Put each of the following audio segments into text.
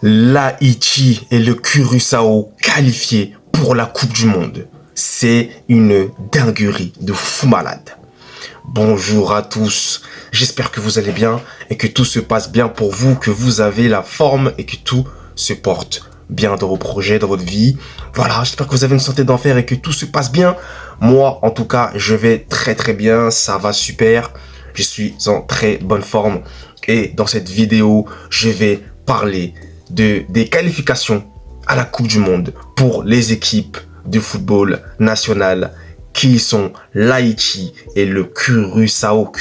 L'Haïti et le Curaçao qualifiés pour la Coupe du Monde. C'est une dinguerie de fou malade. Bonjour à tous, j'espère que vous allez bien et que tout se passe bien pour vous, que vous avez la forme et que tout se porte bien dans vos projets, dans votre vie. Voilà, j'espère que vous avez une santé d'enfer et que tout se passe bien. Moi, en tout cas, je vais très bien, ça va super. Je suis en très bonne forme et dans cette vidéo, je vais parler des qualifications à la Coupe du Monde pour les équipes de football national qui sont l'Haïti et le Curaçao,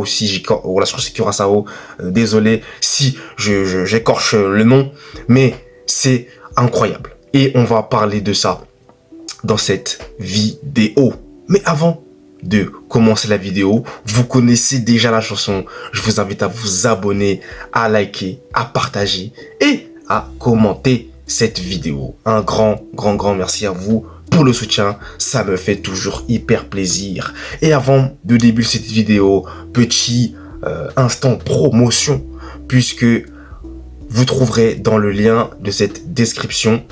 si je crois que c'est Curaçao, désolé si j'écorche le nom, mais c'est incroyable. Et on va parler de ça dans cette vidéo. Mais avant de commencer la vidéo, vous connaissez déjà la chanson, je vous invite à vous abonner, à liker, à partager et à commenter cette vidéo. Un grand merci à vous pour le soutien, ça me fait toujours hyper plaisir. Et avant de débuter cette vidéo, petit instant promotion, puisque vous trouverez dans le lien de cette description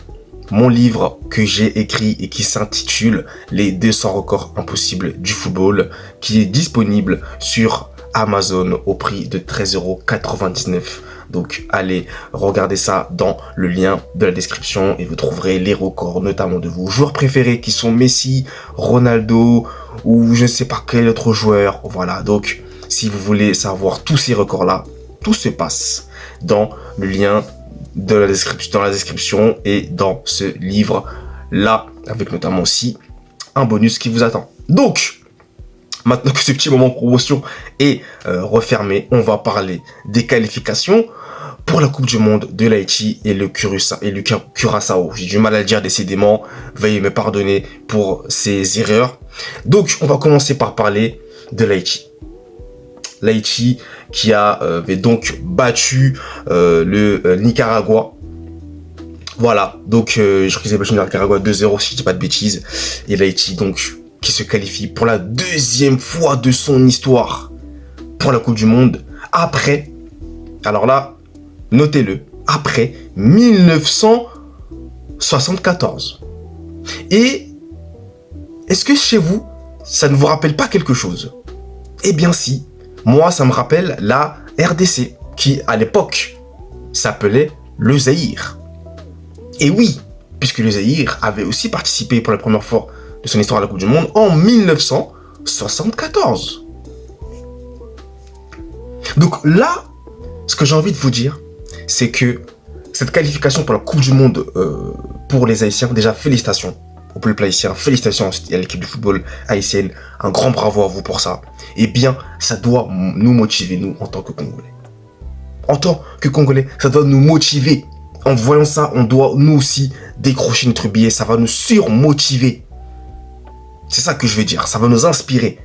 mon livre que j'ai écrit et qui s'intitule Les 200 records impossibles du football, qui est disponible sur Amazon au prix de 13,99 €. Donc allez regarder ça dans le lien de la description et vous trouverez les records notamment de vos joueurs préférés qui sont Messi, Ronaldo ou je ne sais pas quel autre joueur. Voilà, donc si vous voulez savoir tous ces records là, tout se passe dans le lien de la description et dans ce livre là, avec notamment aussi un bonus qui vous attend. Donc maintenant que ce petit moment promotion est refermé, on va parler des qualifications pour la Coupe du Monde de l'Haïti et le Curaçao. J'ai du mal à le dire décidément, veuillez me pardonner pour ces erreurs. Donc on va commencer par parler de l'Haïti. L'Haïti qui avait donc battu le Nicaragua. Voilà, donc je crois qu'ils avaient battu le Nicaragua 2-0 si je dis pas de bêtises. Et l'Haïti donc qui se qualifie pour la deuxième fois de son histoire pour la Coupe du Monde après, alors là, notez-le, après 1974. Et est-ce que chez vous, ça ne vous rappelle pas quelque chose? Eh bien si, moi ça me rappelle la RDC, qui à l'époque s'appelait le Zaïre. Et oui, puisque le Zaïre avait aussi participé pour la première fois de son histoire à la Coupe du Monde en 1974. Donc là, ce que j'ai envie de vous dire, c'est que cette qualification pour la Coupe du Monde pour les Haïtiens, déjà félicitations au peuple haïtien, félicitations à l'équipe de football haïtienne, un grand bravo à vous pour ça. Et bien, ça doit nous motiver, nous, en tant que Congolais. En tant que Congolais, ça doit nous motiver. En voyant ça, on doit nous aussi décrocher notre billet, ça va nous surmotiver. C'est ça que je veux dire, ça va nous inspirer.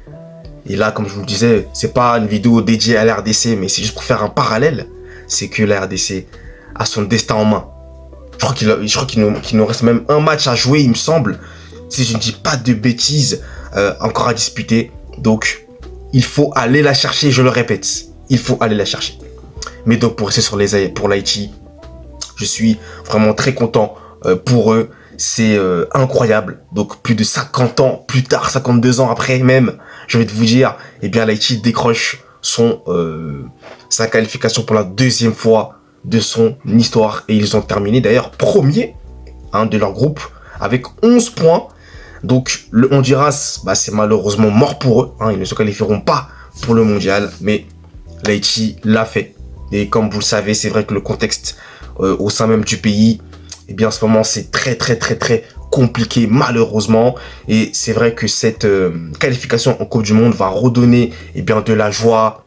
Et là, comme je vous le disais, c'est pas une vidéo dédiée à la RDC, mais c'est juste pour faire un parallèle. C'est que la RDC a son destin en main. Je crois qu'il nous reste même un match à jouer, il me semble. Si je ne dis pas de bêtises, encore à disputer. Donc, il faut aller la chercher, je le répète. Il faut aller la chercher. Mais donc, pour rester pour l'Haïti, je suis vraiment très content pour eux. C'est incroyable. Donc, plus de 50 ans plus tard, 52 ans après même, je vais vous dire, eh bien, l'Haïti décroche sa qualification pour la deuxième fois de son histoire. Et ils ont terminé d'ailleurs premier de leur groupe avec 11 points. Donc, le Honduras, c'est malheureusement mort pour eux. Ils ne se qualifieront pas pour le mondial. Mais l'Haïti l'a fait. Et comme vous le savez, c'est vrai que le contexte au sein même du pays, eh bien, en ce moment, c'est très compliqué, malheureusement. Et c'est vrai que cette qualification en Coupe du Monde va redonner, eh bien, de la joie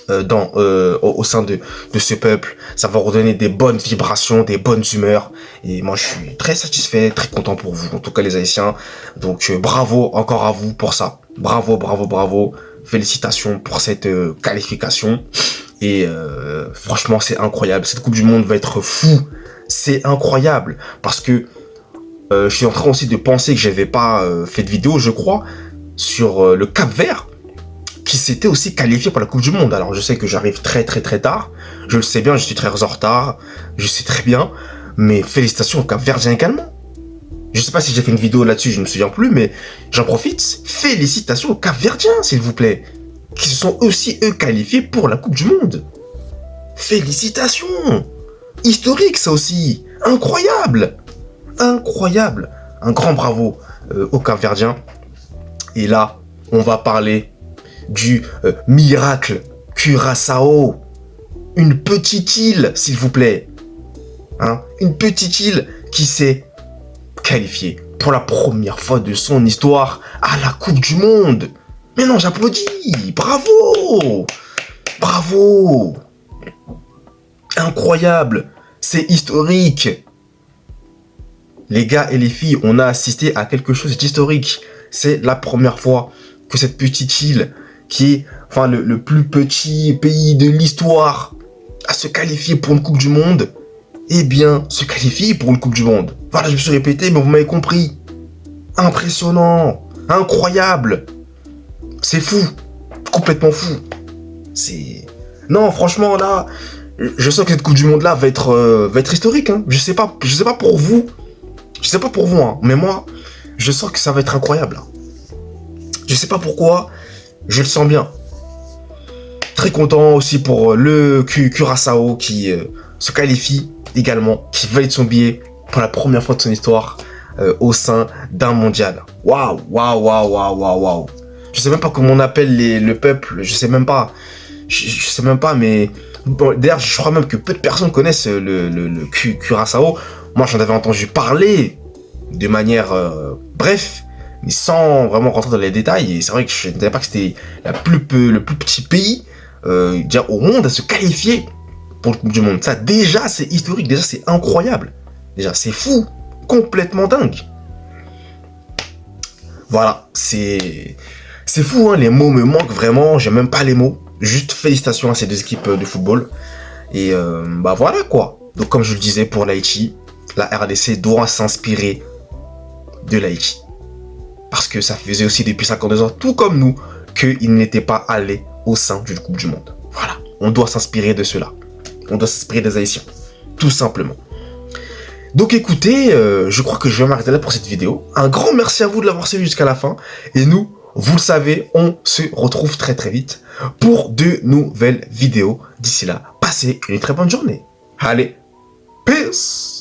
au sein de ce peuple. Ça va redonner des bonnes vibrations, des bonnes humeurs. Et moi, je suis très satisfait, très content pour vous, en tout cas les Haïtiens. Donc, bravo encore à vous pour ça. Bravo. Félicitations pour cette qualification. Et franchement, c'est incroyable. Cette Coupe du Monde va être fou. C'est incroyable. Parce que je suis en train aussi de penser que j'avais pas fait de vidéo, je crois, sur le Cap-Vert, qui s'était aussi qualifié pour la Coupe du Monde. Alors je sais que j'arrive très tard, je le sais bien, je suis très en retard, je sais très bien, mais félicitations au Cap-Verdien également. Je sais pas si j'ai fait une vidéo là-dessus, je ne me souviens plus, mais j'en profite. Félicitations aux Cap-Verdiens, s'il vous plaît, qui se sont aussi, eux, qualifiés pour la Coupe du Monde. Félicitations. Historique, ça aussi. Incroyable. Incroyable. Un grand bravo aux Cap-Verdiens. Et là, on va parler du miracle Curaçao. Une petite île, s'il vous plaît. Hein, une petite île qui s'est qualifiée pour la première fois de son histoire à la Coupe du Monde. Mais non, j'applaudis. Bravo. Bravo. Incroyable. C'est historique. Les gars et les filles, on a assisté à quelque chose d'historique. C'est la première fois que cette petite île, qui est enfin le plus petit pays de l'histoire, à se qualifier pour une Coupe du Monde, eh bien, se qualifier pour une Coupe du Monde. Voilà, je me suis répété, mais vous m'avez compris. Impressionnant. Incroyable. C'est fou. Complètement fou. C'est... Non, franchement, là, je sens que cette Coupe du Monde-là va être historique. Hein. Je sais pas pour vous. Je sais pas pour vous, hein, mais moi, je sens que ça va être incroyable. Hein. Je sais pas pourquoi, je le sens bien. Très content aussi pour le Curaçao qui se qualifie également, qui valide son billet pour la première fois de son histoire au sein d'un mondial. Waouh, waouh, waouh, waouh, waouh, waouh. Je sais même pas comment on appelle le peuple, je sais même pas. Je sais même pas, mais bon, d'ailleurs, je crois même que peu de personnes connaissent le Curaçao. Moi, j'en avais entendu parler de manière bref, mais sans vraiment rentrer dans les détails. Et c'est vrai que je ne savais pas que c'était le plus petit pays déjà au monde à se qualifier pour le Coupe du Monde. Ça, déjà, c'est historique. Déjà, c'est incroyable. Déjà, c'est fou. Complètement dingue. Voilà, c'est fou, hein. Les mots me manquent vraiment. J'ai même pas les mots. Juste félicitations à ces deux équipes de football. Et bah voilà quoi. Donc comme je le disais pour l'Haïti, la RDC doit s'inspirer de l'Haïti. Parce que ça faisait aussi depuis 52 ans, tout comme nous, qu'ils n'étaient pas allés au sein d'une Coupe du Monde. Voilà, on doit s'inspirer de cela. On doit s'inspirer des Haïtiens. Tout simplement. Donc écoutez, je crois que je vais m'arrêter là pour cette vidéo. Un grand merci à vous de l'avoir suivi jusqu'à la fin. Et nous, vous le savez, on se retrouve très vite pour de nouvelles vidéos. D'ici là, passez une très bonne journée. Allez, peace!